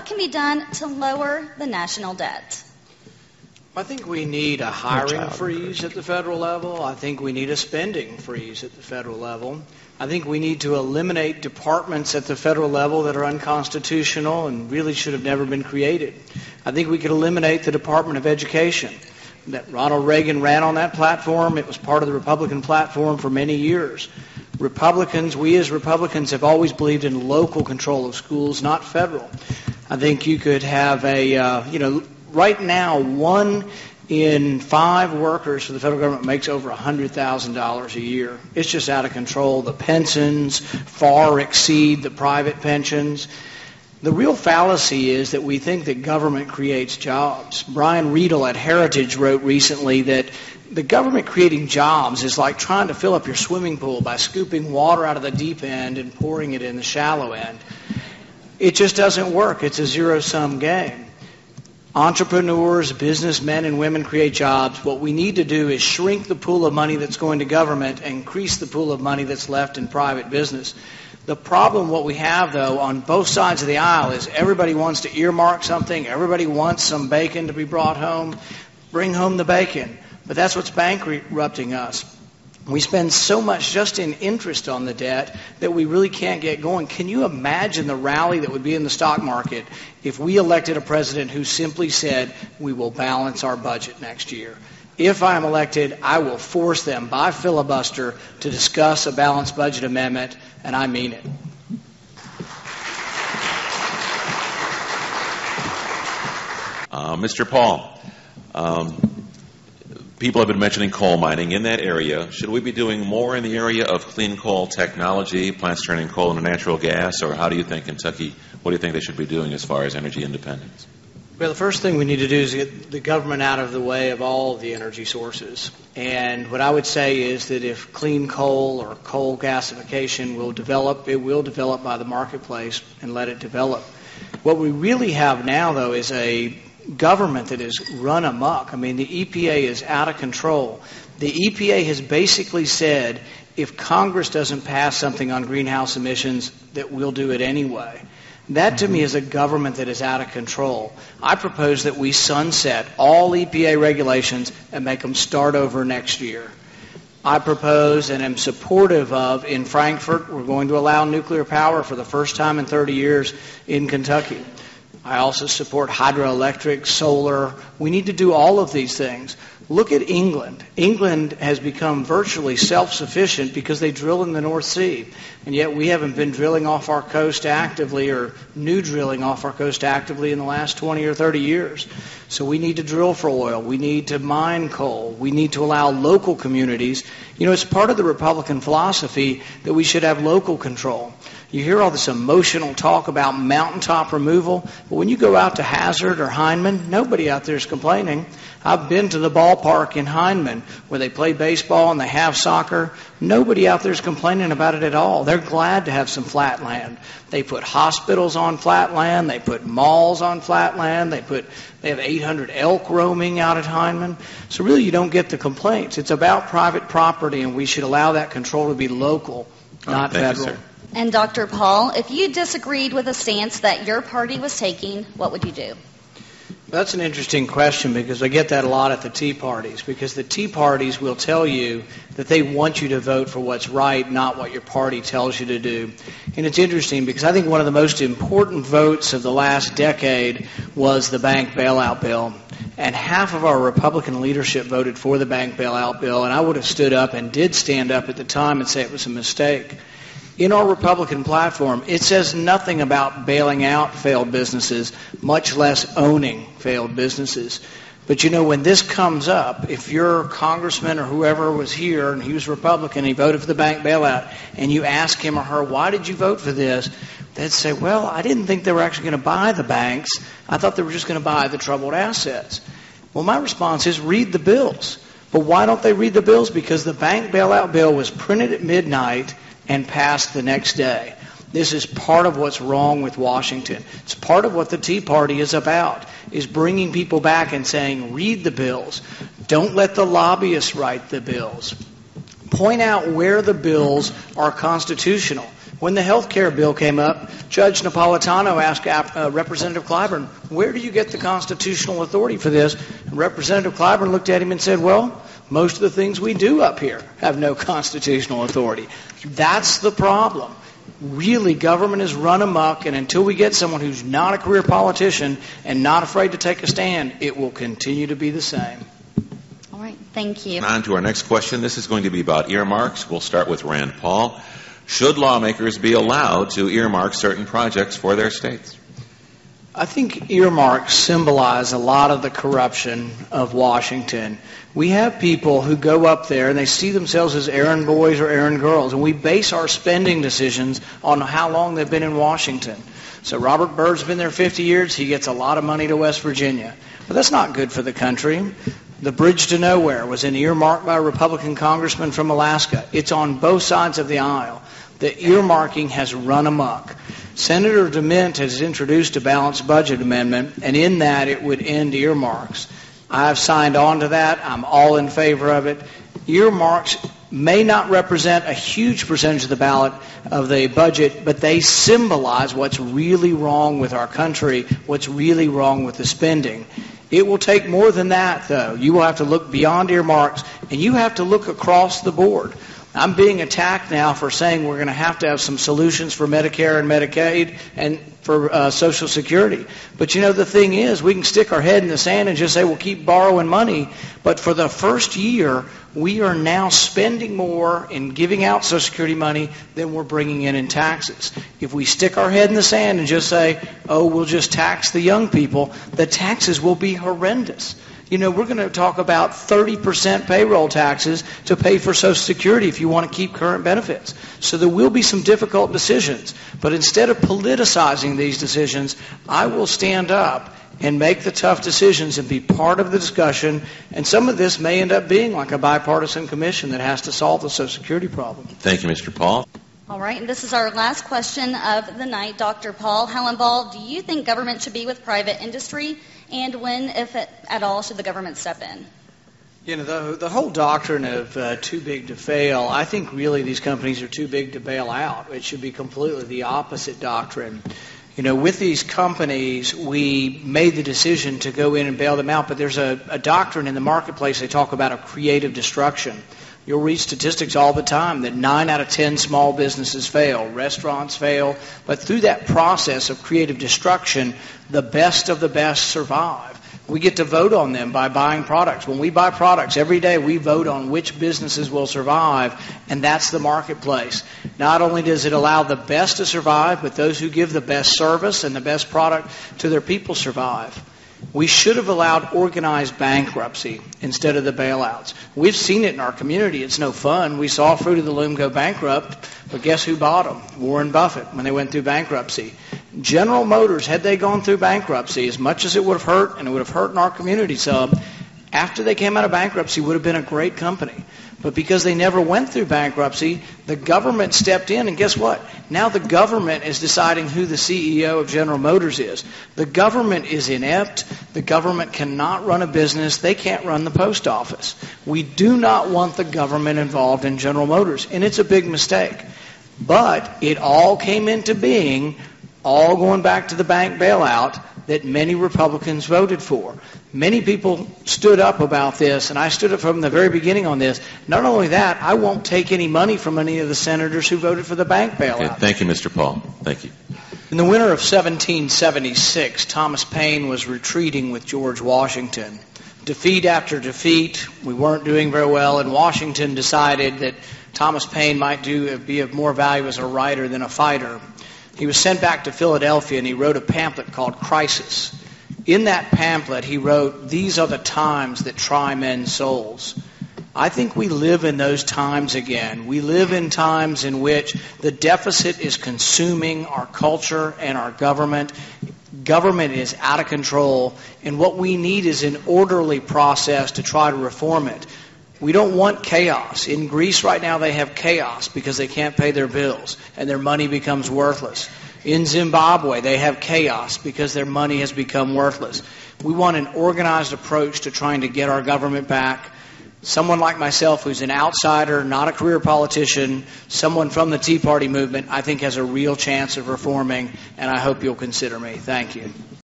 what can be done to lower the national debt? I think we need a hiring freeze at the federal level. I think we need a spending freeze at the federal level. I think we need to eliminate departments at the federal level that are unconstitutional and really should have never been created. I think we could eliminate the Department of Education. That Ronald Reagan ran on that platform. It was part of the Republican platform for many years. We as Republicans have always believed in local control of schools, not federal. I think you could have right now, 1 in 5 workers for the federal government makes over $100,000 a year. It's just out of control. The pensions far exceed the private pensions. The real fallacy is that we think that government creates jobs. Brian Riedel at Heritage wrote recently that the government creating jobs is like trying to fill up your swimming pool by scooping water out of the deep end and pouring it in the shallow end. It just doesn't work. It's a zero-sum game. Entrepreneurs, businessmen and women create jobs. What we need to do is shrink the pool of money that's going to government and increase the pool of money that's left in private business. The problem, what we have, though, on both sides of the aisle is everybody wants to earmark something. Everybody wants some bacon to be brought home. Bring home the bacon. But that's what's bankrupting us. We spend so much just in interest on the debt that we really can't get going. Can you imagine the rally that would be in the stock market if we elected a president who simply said, we will balance our budget next year? If I am elected, I will force them by filibuster to discuss a balanced budget amendment, and I mean it. Mr. Paul, people have been mentioning coal mining in that area. Should we be doing more in the area of clean coal technology, plants turning coal into natural gas, or how do you think Kentucky, what do you think they should be doing as far as energy independence? Well, the first thing we need to do is get the government out of the way of all the energy sources. And what I would say is that if clean coal or coal gasification will develop, it will develop by the marketplace and let it develop. What we really have now, though, is a government that is run amok. I mean, the EPA is out of control. The EPA has basically said if Congress doesn't pass something on greenhouse emissions, that we'll do it anyway. That, to me, is a government that is out of control. I propose that we sunset all EPA regulations and make them start over next year. I propose and am supportive of, in Frankfurt, we're going to allow nuclear power for the first time in 30 years in Kentucky. I also support hydroelectric, solar. We need to do all of these things. Look at England. England has become virtually self-sufficient because they drill in the North Sea. And yet we haven't been drilling off our coast actively or new drilling off our coast actively in the last 20 or 30 years. So we need to drill for oil. We need to mine coal. We need to allow local communities. You know, it's part of the Republican philosophy that we should have local control. You hear all this emotional talk about mountaintop removal, but when you go out to Hazard or Heinemann, nobody out there is complaining. I've been to the ballpark in Heinemann where they play baseball and they have soccer. Nobody out there is complaining about it at all. They're glad to have some flat land. They put hospitals on flat land. They put malls on flat land. They have 800 elk roaming out at Heinemann. So really you don't get the complaints. It's about private property, and we should allow that control to be local, not federal. You, sir. And Dr. Paul, if you disagreed with a stance that your party was taking, what would you do? That's an interesting question because I get that a lot at the Tea Parties, because the Tea Parties will tell you that they want you to vote for what's right, not what your party tells you to do. And it's interesting because I think one of the most important votes of the last decade was the bank bailout bill. And half of our Republican leadership voted for the bank bailout bill, and I would have stood up and did stand up at the time and say it was a mistake. In our Republican platform, it says nothing about bailing out failed businesses, much less owning failed businesses. But, you know, when this comes up, if your congressman or whoever was here and he was Republican, he voted for the bank bailout, and you ask him or her, why did you vote for this? They'd say, well, I didn't think they were actually going to buy the banks. I thought they were just going to buy the troubled assets. Well, my response is read the bills. But why don't they read the bills? Because the bank bailout bill was printed at midnight and passed the next day. This is part of what's wrong with Washington. It's part of what the Tea Party is about, is bringing people back and saying, read the bills. Don't let the lobbyists write the bills. Point out where the bills are constitutional. When the health care bill came up, Judge Napolitano asked Representative Clyburn, where do you get the constitutional authority for this? And Representative Clyburn looked at him and said, well, most of the things we do up here have no constitutional authority. That's the problem. Really, government is run amok, and until we get someone who's not a career politician and not afraid to take a stand, it will continue to be the same. All right, thank you. On to our next question. This is going to be about earmarks. We'll start with Rand Paul. Should lawmakers be allowed to earmark certain projects for their states? I think earmarks symbolize a lot of the corruption of Washington. We have people who go up there and they see themselves as errand boys or errand girls, and we base our spending decisions on how long they've been in Washington. So Robert Byrd's been there 50 years. He gets a lot of money to West Virginia. But that's not good for the country. The Bridge to Nowhere was an earmark by a Republican congressman from Alaska. It's on both sides of the aisle. The earmarking has run amok. Senator DeMint has introduced a balanced budget amendment, and in that it would end earmarks. I've signed on to that. I'm all in favor of it. Earmarks may not represent a huge percentage of the ballot of the budget, but they symbolize what's really wrong with our country, what's really wrong with the spending. It will take more than that, though. You will have to look beyond earmarks, and you have to look across the board. I'm being attacked now for saying we're going to have some solutions for Medicare and Medicaid and for Social Security. But, you know, the thing is, we can stick our head in the sand and just say we'll keep borrowing money. But for the first year, we are now spending more in giving out Social Security money than we're bringing in taxes. If we stick our head in the sand and just say, oh, we'll just tax the young people, the taxes will be horrendous. You know, we're going to talk about 30% payroll taxes to pay for Social Security if you want to keep current benefits. So there will be some difficult decisions. But instead of politicizing these decisions, I will stand up and make the tough decisions and be part of the discussion. And some of this may end up being like a bipartisan commission that has to solve the Social Security problem. Thank you, Mr. Paul. All right, and this is our last question of the night. Dr. Paul Hallenball, do you think government should be with private industry? And when, if at all, should the government step in? You know, the whole doctrine of too big to fail, I think really these companies are too big to bail out. It should be completely the opposite doctrine. You know, with these companies, we made the decision to go in and bail them out, but there's a doctrine in the marketplace they talk about of creative destruction. You'll read statistics all the time that 9 out of 10 small businesses fail, restaurants fail, but through that process of creative destruction, the best of the best survive. We get to vote on them by buying products. When we buy products every day, we vote on which businesses will survive, and that's the marketplace. Not only does it allow the best to survive, but those who give the best service and the best product to their people survive. We should have allowed organized bankruptcy instead of the bailouts. We've seen it in our community. It's no fun. We saw Fruit of the Loom go bankrupt, but guess who bought them? Warren Buffett, when they went through bankruptcy. General Motors, had they gone through bankruptcy, as much as it would have hurt, and it would have hurt in our community some, after they came out of bankruptcy, would have been a great company. But because they never went through bankruptcy, the government stepped in, and guess what? Now the government is deciding who the CEO of General Motors is. The government is inept. The government cannot run a business. They can't run the post office. We do not want the government involved in General Motors, and it's a big mistake. But it all came into being, all going back to the bank bailout, that many Republicans voted for. Many people stood up about this, and I stood up from the very beginning on this. Not only that, I won't take any money from any of the senators who voted for the bank bailout. Okay, thank you, Mr. Paul. Thank you. In the winter of 1776, Thomas Paine was retreating with George Washington. Defeat after defeat, we weren't doing very well, and Washington decided that Thomas Paine might be of more value as a writer than a fighter. He was sent back to Philadelphia, and he wrote a pamphlet called Crisis. In that pamphlet, he wrote, "These are the times that try men's souls." I think we live in those times again. We live in times in which the deficit is consuming our culture and our government. Government is out of control, and what we need is an orderly process to try to reform it. We don't want chaos. In Greece right now they have chaos because they can't pay their bills and their money becomes worthless. In Zimbabwe they have chaos because their money has become worthless. We want an organized approach to trying to get our government back. someone like myself who's an outsider, not a career politician, someone from the Tea Party movement, I think has a real chance of reforming, and I hope you'll consider me. Thank you.